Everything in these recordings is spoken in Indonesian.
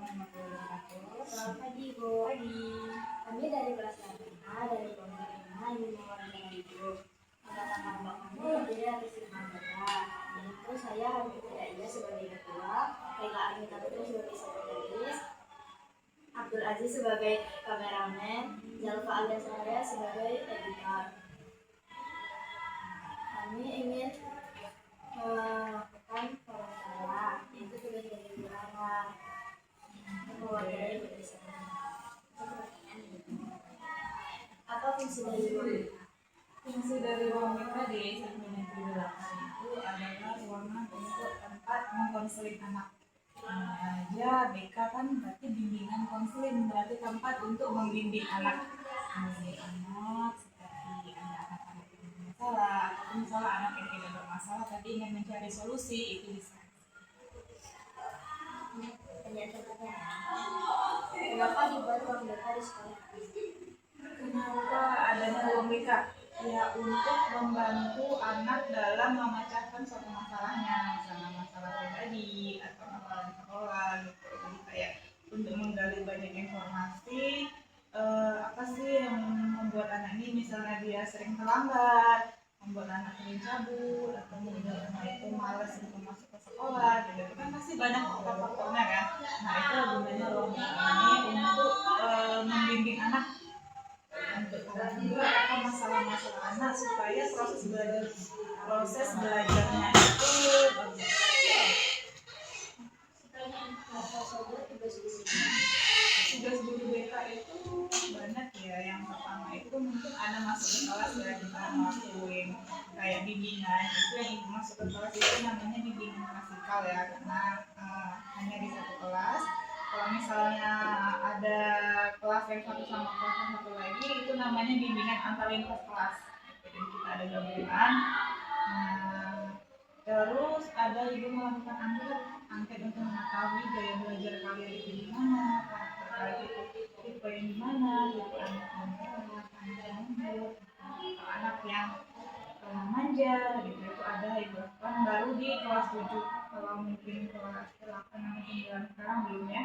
warahmatullahi wabarakatuh. Selamat pagi, Bu. Pagi. Kami dari kelas 8A dari kelompok 5 Ilmu Warga Hidup. Angkatan kelompok kami terdiri atas 5 anggota, yaitu saya Hamid Hidayah sebagai ketua, Eka Anita Putri sebagai sekretaris, Abdul Aziz sebagai kameramen, Jalfa alias saya sebagai editor. Kami ingin melakukan wawancara, yaitu tugas dari bilangan. Apa fungsi dari ruang BK? Fungsi dari ruang BK di segmen yang ke-8 itu adalah ruangan untuk tempat mengkonseling anak. Ya, BK kan berarti bimbingan konseling, berarti tempat untuk membimbing anak. Membimbing anak seperti ada anak-anak yang bermasalah, atau misalnya anak yang tidak bermasalah tapi ingin mencari solusi, itu bisa. Kenapa dibuat ruang BK di sekolah? Kenapa adanya ruang BK? Ya, untuk membantu anak dalam memecahkan suatu masalahnya, misalnya masalah pribadi atau masalah di sekolah gitu. Jadi kayak untuk menggali banyak informasi, apa sih yang membuat anak ini, misalnya dia sering terlambat, membuat anak sering cabut, atau membuat anak itu malas untuk masuk ke sekolah gitu. Itu kan pasti banyak faktor-faktornya kan. Nah, itu gunanya ruang BK ini untuk membimbing anak, untuk juga apa masalah-masalah anak supaya proses belajarnya itu bagus. Tugas guru BK itu banyak ya. Yang pertama itu mungkin ada masuk ke kelas ya, kita ngelakuin kayak bimbingan. Itu yang masuk ke kelas itu namanya bimbingan klasikal ya, karena hanya di satu kelas. Kalau misalnya ada kelas yang satu sama kelas yang satu lagi, itu namanya bimbingan antar lintas kelas. Jadi kita ada gabungan. Terus ada juga melakukan angket untuk mengetahui gaya belajar kalian itu gimana, karakter kalian itu tipe yang gimana, tipe anak yang galak, anak yang lembut, anak yang manja gitu. Itu ada yang dilakukan baru di kelas 7. Kalau mungkin kelas 8 atau 9 sekarang belum ya.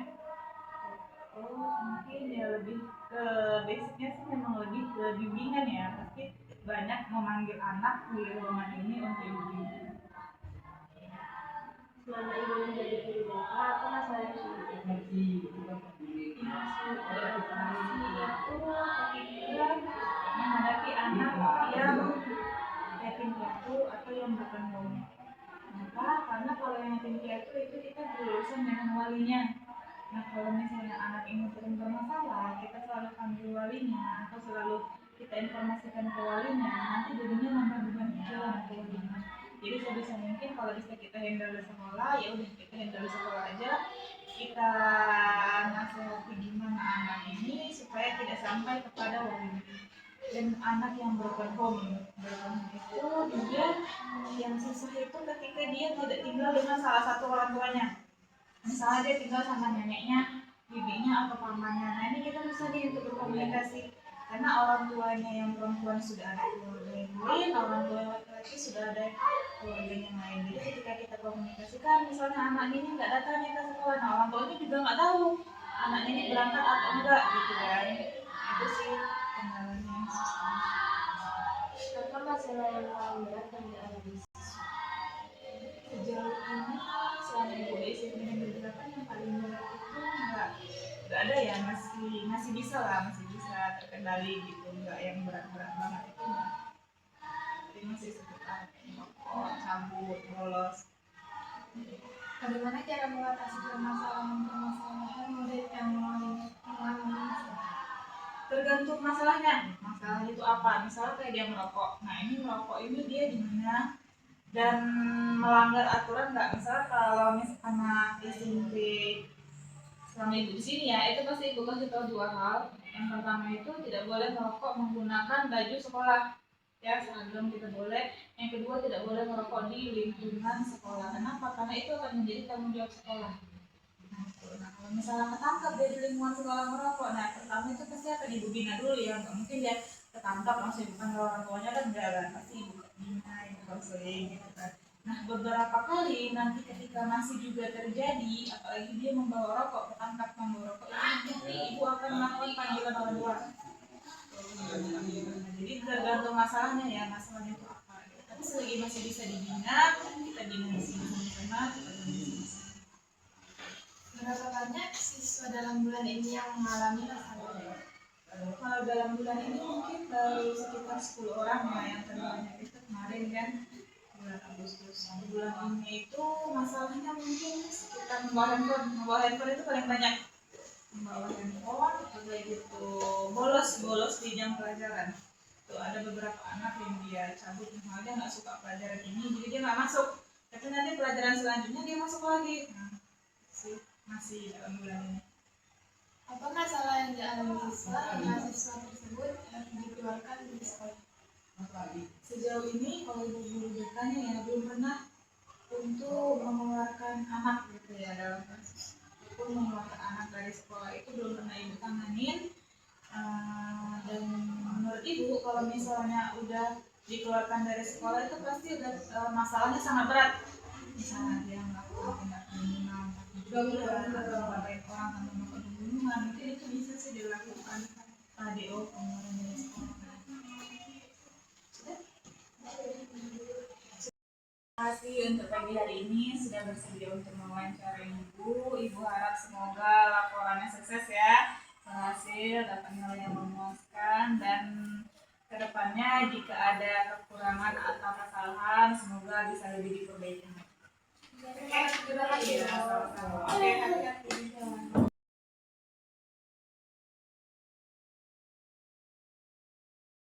Terus mungkin ya lebih ke basicnya sih memang lebih ke bimbingan ya, pasti banyak memanggil anak di ruangan ini untuk bimbingan. Selama ibu menjadi guru BK, apa masalah yang sulit dihadapi? Menghadapi anak yang yatim piatu atau yang bukan wali. Kenapa? Karena kalau yang yatim piatu itu kita berurusan dengan walinya. Nah, kalau misalnya anak ini sering bermasalah, kita selalu panggil walinya atau selalu kita informasikan ke walinya, nanti jadinya nambah beban pikiran ke walinya. Jadi sebisa mungkin kalau bisa kita handle di sekolah, ya udah kita handle di sekolah aja. Kita nasihati gimana anak ini supaya tidak sampai kepada walinya. Dan anak yang broken home itu dia yang susah itu ketika dia tidak tinggal dengan salah satu orang tuanya. Misalnya dia tinggal sama neneknya, bibinya atau pamannya. Nah, ini kita bisa nih untuk berkomunikasi, karena orang tuanya yang perempuan sudah ada keluarga yang lain, orang tua yang laki-laki sudah ada keluarga yang lain. Jadi ketika kita komunikasikan, misalnya anak ini nggak datang ke sekolah, nah orang tuanya juga nggak tahu anaknya ini berangkat atau enggak gitu kan. Itu sih kendalanya yang susah. Apa masalah yang paling berat yang dialami? Sejauh ini selama ibu di SMP Negeri 8 yang paling berat itu nggak ada ya, masih bisa lah, masih bisa terkendali gitu, nggak yang berat-berat banget itu enggak. Jadi masih sekitar merokok, cabut, bolos. Bagaimana cara mengatasi permasalahan murid yang mengalami masalah? Tergantung masalahnya. Masalah itu apa? Misalnya kayak dia merokok. Nah, ini merokok ini dia di mana dan melanggar aturan nggak? Misalnya kalau anak SMP selama ibu di sini ya, itu pasti ibu kasih tahu 2 hal. Yang pertama itu tidak boleh merokok menggunakan baju sekolah, ya seragam tidak boleh. Yang kedua tidak boleh merokok di lingkungan sekolah. Kenapa? Karena itu akan menjadi tanggung jawab sekolah. Nah, kalau misalnya ketangkap dia di lingkungan sekolah merokok, nah pertama itu pasti akan ibu bina dulu ya, nggak mungkin dia ketangkap langsung bukan orang tuanya kan, enggak kan, pasti ibu bina, ibu konseling gitu kan. Nah, beberapa kali nanti ketika masih juga terjadi, apalagi dia membawa rokok, ketangkap membawa rokok, itu nanti ibu akan melakukan panggilan orang tua. Jadi tergantung masalahnya ya, masalahnya itu apa. Tapi selagi masih bisa dibina, kita bina di sini sama-sama, kita bina di sini. Berapa banyak siswa dalam bulan ini yang mengalami masalah? Kalau dalam bulan ini mungkin baru sekitar 10 orang ya yang terbanyak itu kemarin kan bulan Agustus. Bulan ini itu masalahnya mungkin sekitar membawa handphone itu paling banyak. Membawa handphone, udah gitu bolos di jam pelajaran. Tuh ada beberapa anak yang dia cabut, misalnya dia nggak suka pelajaran ini, jadi dia nggak masuk. Tapi nanti pelajaran selanjutnya dia masuk lagi. Nah, sih masih dalam bulan ini. Apa masalah yang dialami siswa hingga siswa tersebut dikeluarkan dari sekolah? Sejauh ini kalau ibu guru BK-nya ya belum pernah untuk mengeluarkan anak gitu ya, dalam kasus pun mengeluarkan anak dari sekolah itu belum pernah ibu tanganin. Dan menurut ibu kalau misalnya udah dikeluarkan dari sekolah itu pasti udah masalahnya sangat berat, misalnya dia melakukan tindak kriminal atau menggapai orang atau melakukan pembunuhan, mungkin itu bisa sih dilakukan ADO, pengeluaran dari sekolah. Terima kasih untuk pagi hari ini sudah bersedia untuk mewawancarai ibu. Ibu harap semoga laporannya sukses ya, berhasil, dapat nilai yang memuaskan, dan kedepannya jika ada kekurangan atau kesalahan semoga bisa lebih diperbaiki. Terima kasih. Iya, sama-sama. Oke, hati-hati.